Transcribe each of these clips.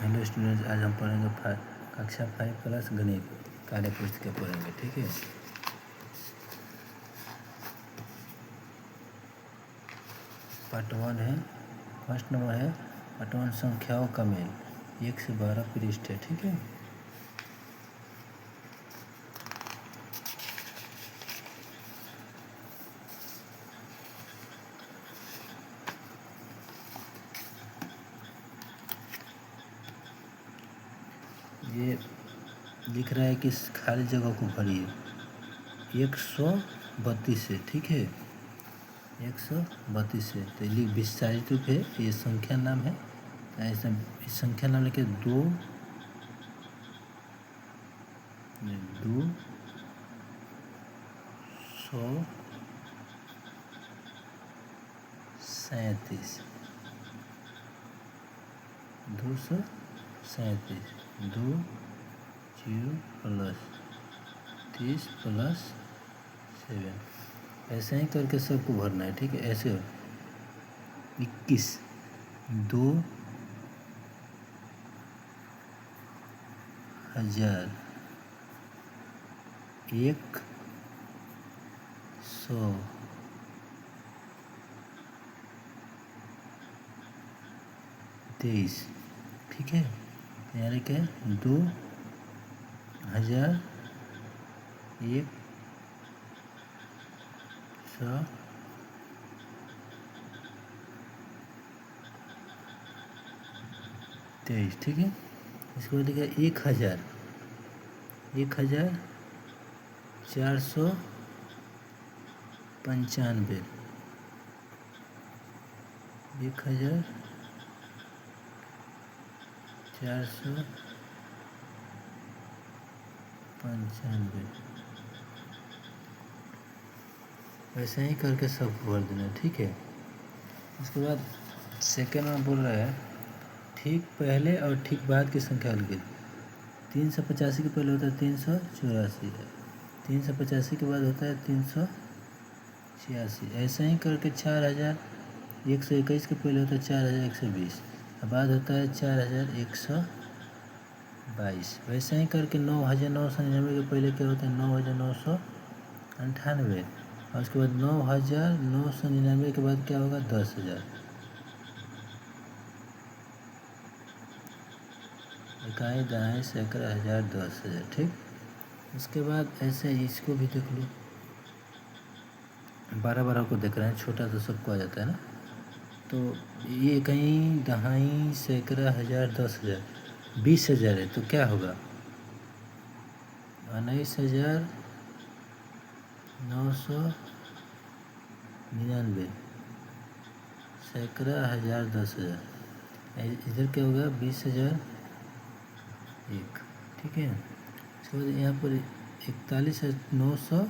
Hello students, आज हम पढ़ेंगे कक्षा 5 प्लस गणित कार्य पुस्तिका पढ़ेंगे। ठीक है, पार्ट 1 है। फर्स्ट नंबर है पार्ट 1 संख्याओं का मेल, 1 से 12 पृष्ठ है। ठीक है, ये दिख रहा है कि खाली जगह को भरिए 132 से। ठीक है, 132 से तो विस्तारित रूप है, ये संख्या नाम है। ऐसा इस संख्या नाम लिखे 2 सौ 37 237 2 0 प्लस 30 प्लस 7 ऐसे ही करके सबको भरना है। ठीक है, ऐसे 21 2000 123। ठीक है, यानी क्या 2123। ठीक है, इसके बाद लिखा 1495 1495 वैसे ही करके सब भर देना। ठीक है, उसके बाद सेकेंड में बोल रहा है ठीक पहले और ठीक बाद की संख्या लिखिए। 385 के पहले होता है 384, 385 के बाद होता है 386। ऐसे ही करके 4121 के पहले होता है 4120, बाद होता है 4122। वैसे ही करके 9999 के पहले क्या होता है 9998, और उसके बाद 9999 के बाद क्या होगा 10,000। इकाई, दहाई, सैकड़ा, हज़ार, 10,000। ठीक, उसके बाद ऐसे इसको भी देख लो, 12 को देख रहे हैं, छोटा तो सबको आ जाता है ना। तो ये कहीं दहाई, सैकड़ा, हज़ार, 10,000, 20,000 है तो क्या होगा 19,999, सैकड़ा, हज़ार, 10,000। इधर क्या होगा 20,001। ठीक है, उसके बाद यहाँ पर 41,953,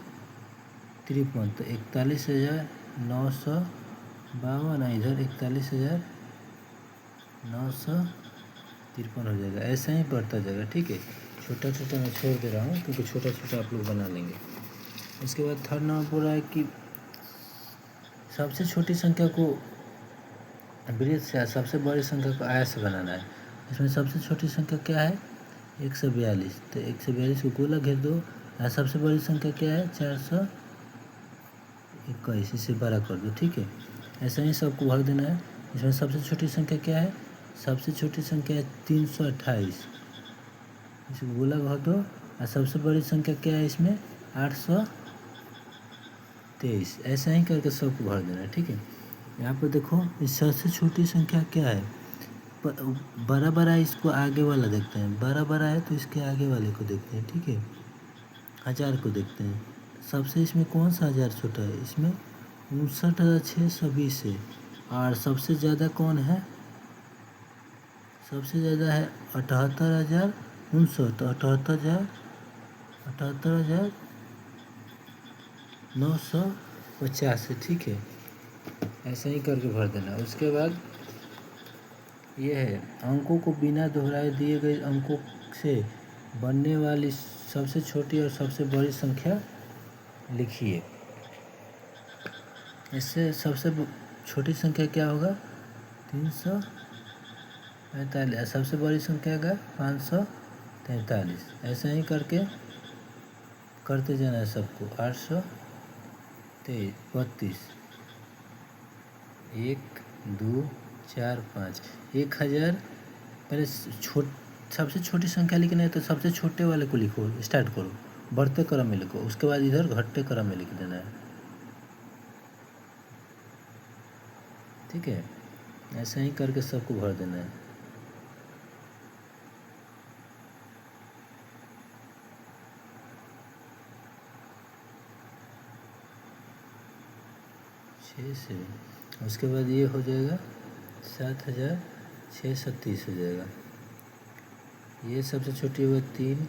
तो 41,952, इधर 41,953 हो जाएगा। ऐसा ही बढ़ता जाएगा। ठीक है, छोटा छोटा मैं छोड़ दे रहा हूँ क्योंकि छोटा छोटा आप लोग बना लेंगे। उसके बाद थर्ड नंबर बोल रहा है कि सबसे छोटी संख्या को वृत्त से, सबसे बड़ी संख्या को आयत से बनाना है। इसमें सबसे छोटी संख्या क्या है 142, तो 142 को गोला घेर दो। और सबसे बड़ी संख्या क्या है 421, इसे बड़ा कर दो। ठीक है, ऐसा ही सबको भर देना है। इसमें सबसे छोटी संख्या क्या है, सबसे छोटी संख्या है 328, इसे गोला भर दो। और सबसे बड़ी संख्या क्या है इसमें 823। ऐसा ही करके सबको भर देना है। ठीक है, यहाँ पर देखो इस सबसे छोटी संख्या क्या है, बड़ा है, इसको आगे वाला देखते हैं। बड़ा है तो इसके आगे वाले को देखते हैं। ठीक है, 1000 को देखते हैं। सबसे इसमें कौन सा 1000 छोटा है, इसमें 59,620 है। और सबसे ज़्यादा कौन है, सबसे ज़्यादा है 78,900, तो 78,950 है। ठीक है, ऐसा ही करके भर देना। उसके बाद यह है अंकों को बिना दोहराए दिए गए अंकों से बनने वाली सबसे छोटी और सबसे बड़ी संख्या लिखिए। इससे सबसे छोटी संख्या क्या होगा 45, सबसे बड़ी संख्या का 543। ऐसा ही करके करते जाना है सबको। 832, 1 2 4 5, 1000। पहले सबसे छोटी संख्या लिखना है तो सबसे छोटे वाले को लिखो, स्टार्ट करो, बढ़ते क्रम में लिखो, उसके बाद इधर घटते क्रम में लिख देना है। ठीक है, ऐसा ही करके सबको भर देना है। छः से उसके बाद ये हो जाएगा 7630 हो जाएगा। ये सबसे छोटी होगा 3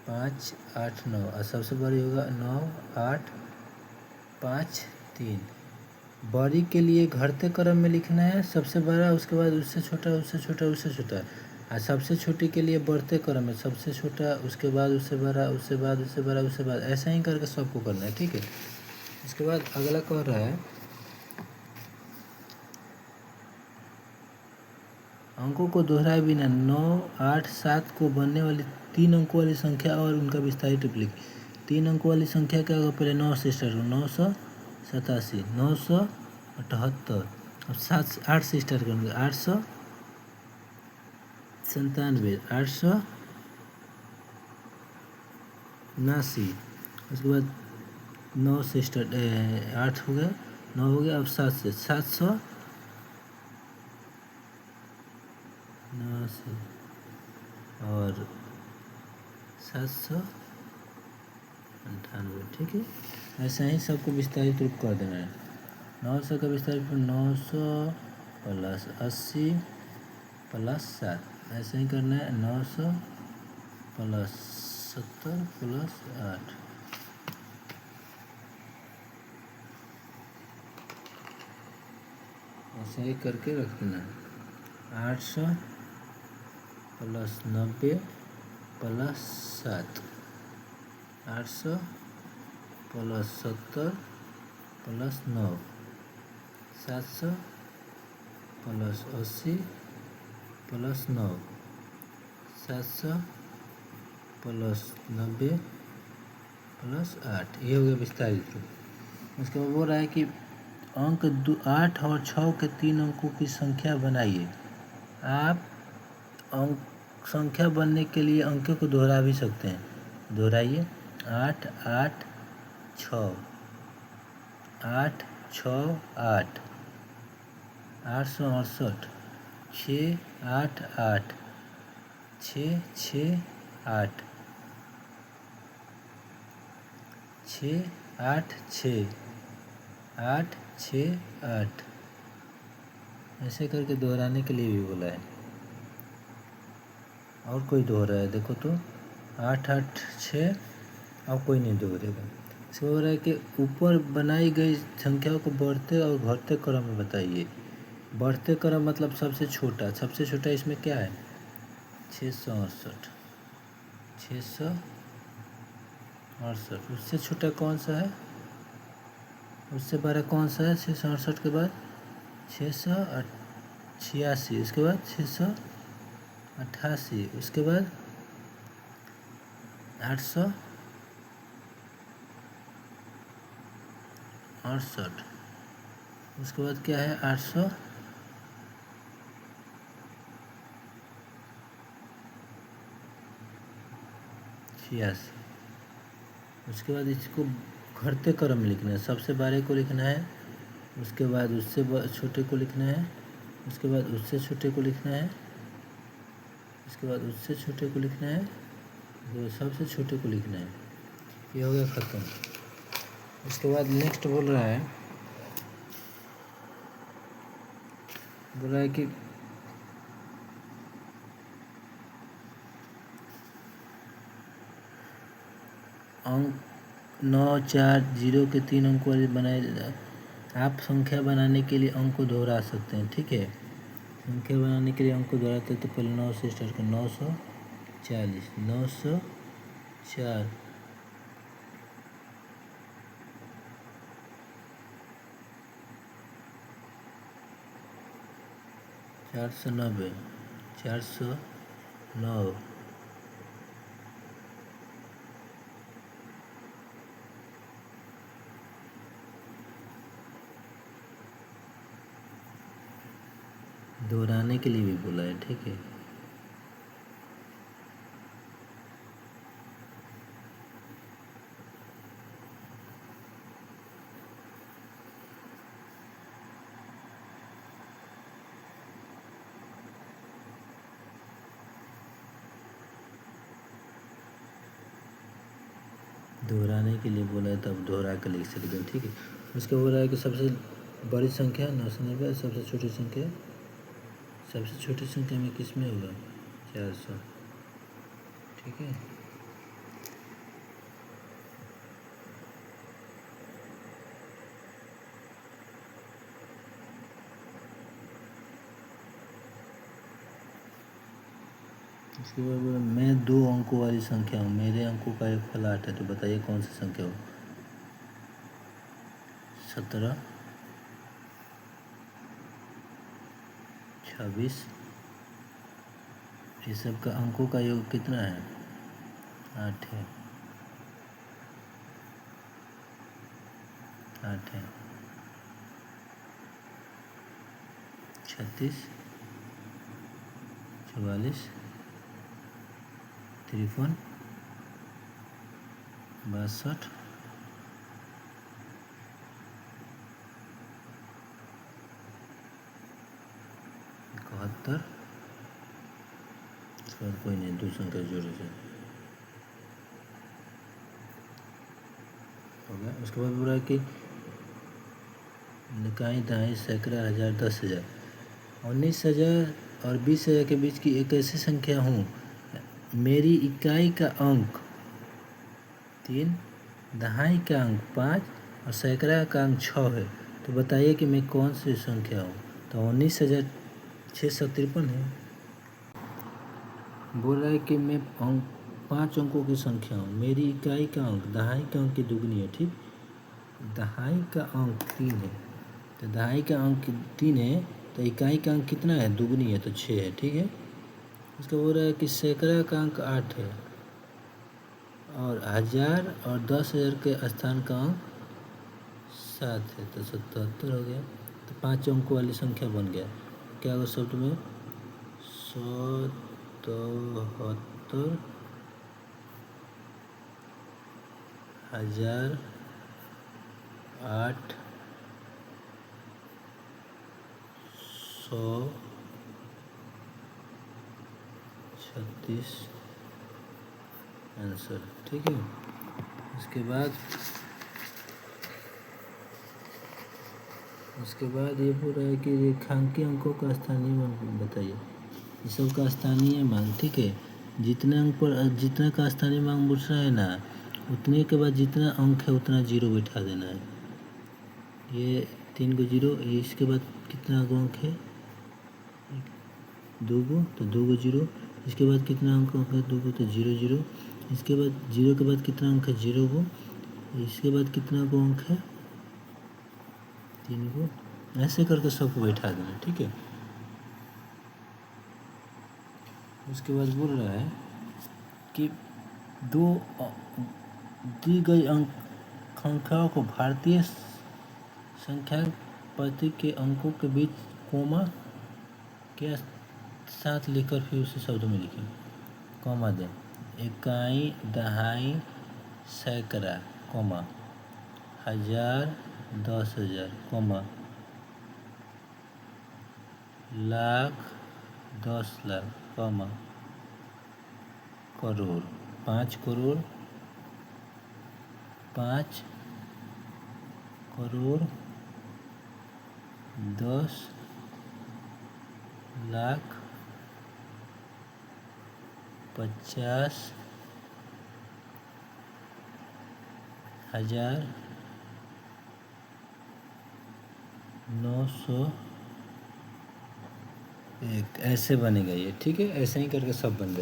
5 8 9, और सबसे बड़ी होगा 9 8 5 3। बड़ी के लिए घटते क्रम में लिखना है, सबसे बड़ा, उसके बाद उससे छोटा, उससे छोटा, उससे छोटा, और सबसे छोटी के लिए बढ़ते क्रम में, सबसे छोटा, उसके बाद उससे बड़ा, उससे बाद उससे बड़ा, उससे बाद, ऐसा ही करके सबको करना है। ठीक है, उसके बाद अगला कह रहा है अंकों को दोहराए बिना 9 8 7 को बनने वाली 3 अंकों वाली संख्या और उनका विस्तारित रूप लिख। 3 अंकों वाली संख्या क्या होगा, पहले 9 से स्टार्ट करो, 987, 978, अब 8 से स्टार्ट करेंगे, 897, 879, उसके बाद 9 से स्टार्ट 8 हो गया, 9 हो गया, अब 7 से 700 89 और 798। ठीक है, ऐसा ही सबको विस्तारित रूप कर देना है। 900 का विस्तारित 900 प्लस 80 प्लस 7, ऐसा ही करना है। 900 प्लस 70 प्लस 8, ऐसा ही करके रख देना है। 800 plus 90 plus 7, 800 plus 70 plus 9, 700 plus 80 plus 9, 700 plus 90 plus 8, ये हो गया विस्तारित रूप। उसके बाद बोल रहा है कि अंक 8 और 6 के 3 अंकों की संख्या बनाइए। आप अंक संख्या बनने के लिए अंकों को दोहरा भी सकते हैं, दोहराइए। 8 8 6, 8 6 8, 868, 6 8 8, 6 6 8, 6 8 6, 8 6 8, ऐसे करके दोहराने के लिए भी बोला है। और कोई दोहरा है देखो तो, 8 8 6, और कोई नहीं दोहरेगा। इसमें हो रहा है कि ऊपर बनाई गई संख्याओं को बढ़ते और घटते क्रम में बताइए। बढ़ते क्रम मतलब सबसे छोटा, सबसे छोटा इसमें क्या है, 668, 668। उससे छोटा कौन सा है, उससे बड़ा कौन सा है, 668 के बाद 686, उसके बाद 688, उसके बाद 868, उसके बाद क्या है 886। उसके बाद इसको घटते क्रम में लिखना है, सबसे बड़े को लिखना है, उसके बाद उससे छोटे को लिखना है, उसके बाद उससे छोटे को लिखना है, उसके बाद उससे छोटे को लिखना है, उसके बाद सबसे छोटे को लिखना है। ये हो गया ख़त्म। उसके बाद नेक्स्ट बोल रहा है कि अंक 9 4 0 के 3 अंक वाले बनाए। आप संख्या बनाने के लिए अंक को दोहरा सकते हैं। ठीक है, संख्या बनाने के लिए अंक को दोहराते हैं तो पहले 9 से स्टार्ट करें, 940, 904, 490, 409। दोहराने के लिए भी बोला है, ठीक है। दोहराने के लिए बोला है तब दोहरा कर लिख सकते हैं, ठीक है। उसके बोला है कि सबसे बड़ी संख्या 990, सबसे छोटी संख्या में किस में होगा 400, ठीक है। उसके बाद बोला मैं 2 अंकों वाली संख्या हूँ, मेरे अंकों का एक फल 8 है, तो बताइए कौन सी संख्या हो। 17, 26, ये सब का अंकों का योग कितना है 8 है, 8 है। 36, 44, 53, 62, 71। उसके बाद कोई नहीं, 2 संख्या जोड़े से हो गया। उसके बाद बोला कि इकाई, दहाई, सैकड़ा, हज़ार, 10,000। 19,000 और 20,000 के बीच की एक ऐसी संख्या हूँ, मेरी इकाई का अंक 3, दहाई का अंक 5 और सैकड़ा का अंक 6 है, तो बताइए कि मैं कौन सी संख्या हूँ। तो 19,653 है। बोल रहा है कि मैं 5 अंकों की संख्या हूँ, मेरी इकाई का अंक दहाई के अंक की दुगनी है, ठीक। दहाई का अंक 3 है, तो दहाई का अंक 3 है, तो इकाई का अंक कितना है, दुगनी है, तो 6 है, ठीक है। उसका बोल रहा है कि सैकड़ा का अंक 8 है और 1000 और 10,000 के स्थान का अंक 7 है, तो 77 हो गया। तो 5 अंकों वाली संख्या बन गया, क्या होगा शब्द में 77,000 8 100 36 आंसर, ठीक है। उसके बाद ये बोल रहा है कि रेखांकीय अंकों का स्थानीय मान बताइए। ये सब का स्थानीय मान, ठीक है। जितने अंक पर जितना का स्थानीय मान पूछ रहा है ना, उतने के बाद जितना अंक है उतना जीरो बैठा देना है। ये 3 को जीरो, ये इसके बाद कितना अंक है 2 को, तो 2 को जीरो। इसके बाद कितना अंक है 2 को, तो 0 0। इसके बाद 0 के बाद कितना अंक है 0 को। इसके बाद कितना को अंक है 3 को। ऐसे करके सबको बैठा देना, ठीक है। उसके बाद बोल रहा है कि दो दी गई संख्याओं को भारतीय संख्या प्रतीक के अंकों के बीच कोमा के साथ लिखकर फिर उसे शब्दों में लिखें। कोमा दें, इकाई, दहाई, सैकड़ा, comma, 1000, 10,000, comma, lakh, 10 lakh, comma, crore, 5 crore, 5 crore, 10 lakh, 50,000, 901। ऐसे बनेगा ये, ठीक है। ऐसे ही करके सब बन जाएगा।